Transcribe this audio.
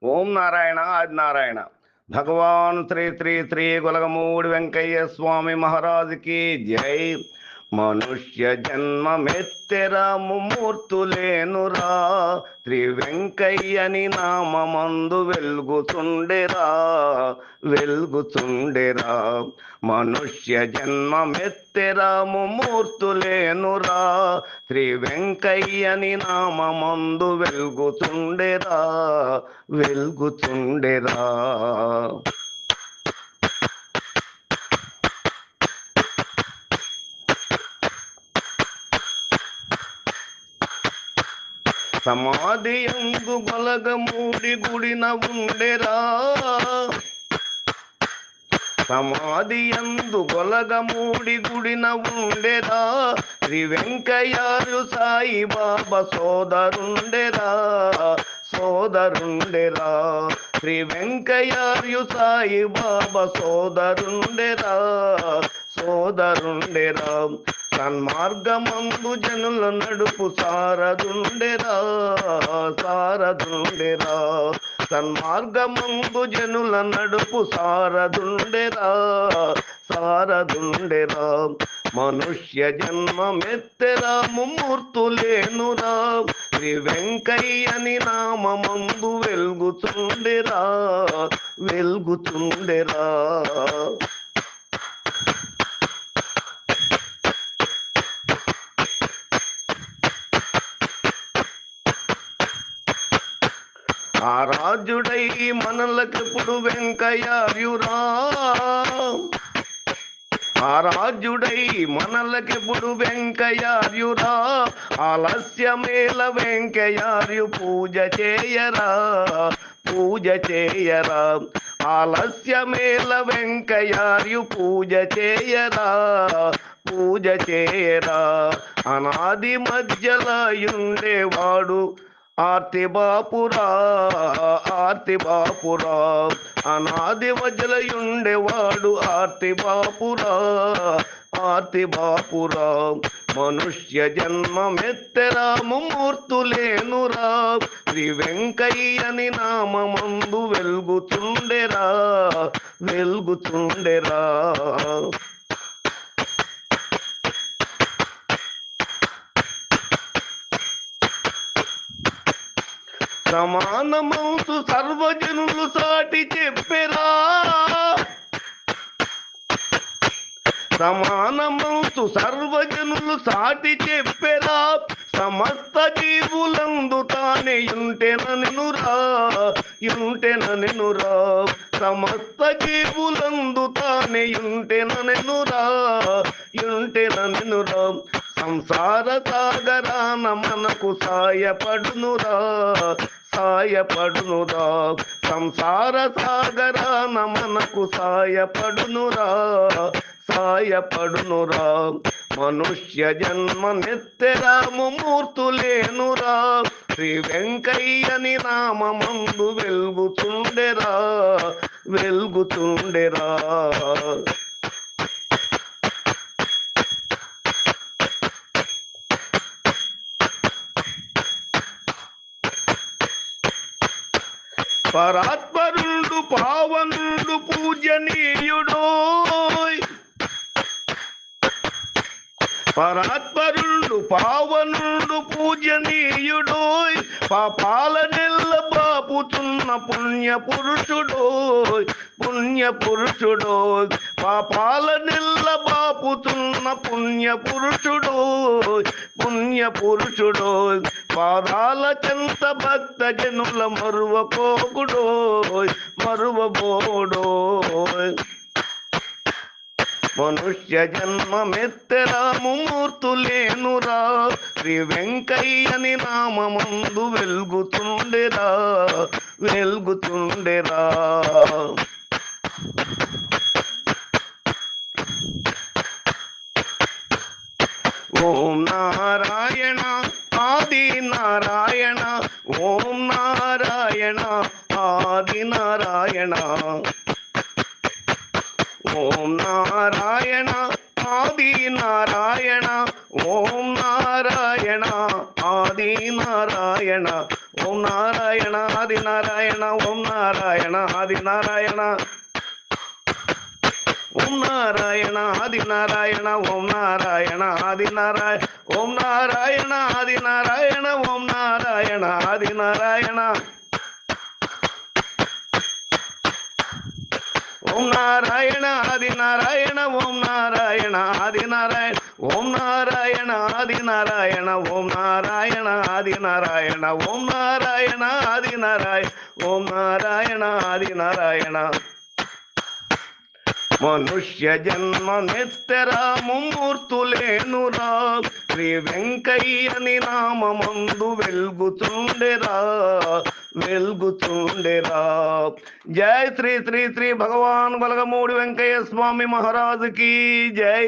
ఓం నారాయణ ఆది నారాయణ. భగవాన్ శ్రీ శ్రీ శ్రీ గులగమూడి వెంకయ్య స్వామి మహారాజుకి జై. మనుష్య జన్మమెత్తెరా ముమ్మూర్తులేనురా, శ్రీ వెంకయ్యని నామందు వెలుగుచుండెరా వెలుగుచుండెరా. మనుష్య జన్మమెత్తెరా ముమ్మూర్తులేనురా, శ్రీ వెంకయ్యని నామందు వెలుగుచుండెరా వెలుగుచుండెరా. సమాధి యందు గొలగమూడి గుడిన ఉండెరా, సమాధి యందు గొలగమూడి గుడిన ఉండెరా, శ్రీ వెంకయ్యారు సాయిబాబా సోదరుండెరా సోదరుండెరా. శ్రీ వెంకయ్యారు సాయిబాబా సోదరుండెరా సోదరుండెరా. సన్మార్గమందు జనుల నడుపు సారదుండెరా సారదుండెరా. సన్మార్గమందు జనుల నడుపు సారదుండెరా సారదుండెరా. మనుష్య జన్మమెత్తెరా ముమ్మూర్తులేనురా, శ్రీ వెంకయ్యని నామందు వెలుగుచుండెరా వెలుగుచుండెరా. ఆరాధ్యుడై మనలకెప్పుడు వెంకయ్యార్యురా, ఆరాధ్యుడై మనలకెప్పుడు వెంకయ్యార్యురా. ఆలస్యమేల వెంకయ్యార్యు పూజ చేయరా పూజ చేయరా. ఆలస్యమేల వెంకయ్యార్యు పూజ చేయరా పూజ చేయరా. అనాది మధ్యలయుండేవాడు ఆర్తి బాపురా ఆర్తి బాపురా. అనాది మధ్యలయుండేవాడు ఆర్తి బాపురా ఆర్తి బాపురా. మనుష్య జన్మమెత్తెరా ముమ్మూర్తులేనురా, శ్రీ వెంకయ్యని నామందు వెలుగుచుండెరా వెలుగుచుండెరా. సమానమంతు సర్వజనులు సాటి చెప్పెరా, సమానమంతు సర్వజనులు సాటి చెప్పెరా. సమస్త జీవులందు తానే యుంటెననురా యుంటెననురా. సమస్త జీవులందు తానే యుంటెననురా యుంటెననురా. సంసార సాగరాన మనకు సాయపడునురా సాయపడునురా. సంసార సాగరాన మనకు సాయపడునురా సాయపడునురా. మనుష్య జన్మమెత్తెరా ముమ్మూర్తులేనురా, శ్రీ వెంకయ్యని నామందు వెలుగుచుండెరా వెలుగుచుండెరా. పరాత్పరుడు పావనుడు పూజనీయుడోయ్, పరాత్పరుడు పావనుడు పూజనీయుడోయ్. పాపాల నెల్ల బాపుచున్న పుణ్య పురుషుడోయ్ పుణ్య పురుషుడోయ్. పాపాల నెల్ల బాపుచున్న పుణ్య పురుషుడోయ్ పుణ్య పురుషుడోయ్. పాదాల చెంత భక్త జనుల మరువకోగుడోయ్ మరువబోడోయ్. మనుష్య జన్మమెత్తెరా ముమ్మూర్తులేనురా, శ్రీ వెంకయ్యని నామందు వెలుగుచుండెరా వెలుగుచుండెరా. ఓం నారాయణ ఆది నారాయణ, ఓం నారాయణ ఆది నారాయణ. ఓం నారాయణ ఆది నారాయణ, ఓం నారాయణ ఆది నారాయణ. ఓం నారాయణ ఆది నారాయణ ఓం నారాయణ ఆది నారాయణ ఓం నారాయణ ఆది నారాయణ ఓం నారాయణ ఆది నారాయణ ఓం నారాయణ ఆది నారాయణ ఓం నారాయణ ఆది నారాయణ ఓం నారాయణ ఆది నారాయణ ఓం నారాయణ ఆది నారాయణ ఓం నారాయణ ఆది నారాయణ ఓం నారాయణ ఆది నారాయణ ఓం నారాయణ ఆది నారాయణ ఓం నారాయణ ఆది నారాయణ మనుష్య జన్మ నెత్తరా ముమ్మూర్తులేనురా శ్రీ వెంకయ్యని నామమందు వెల్గుతుండెరా. జై శ్రీ శ్రీ శ్రీ భగవాన్ బలగమూడి వెంకయ్య స్వామి మహారాజుకి జై.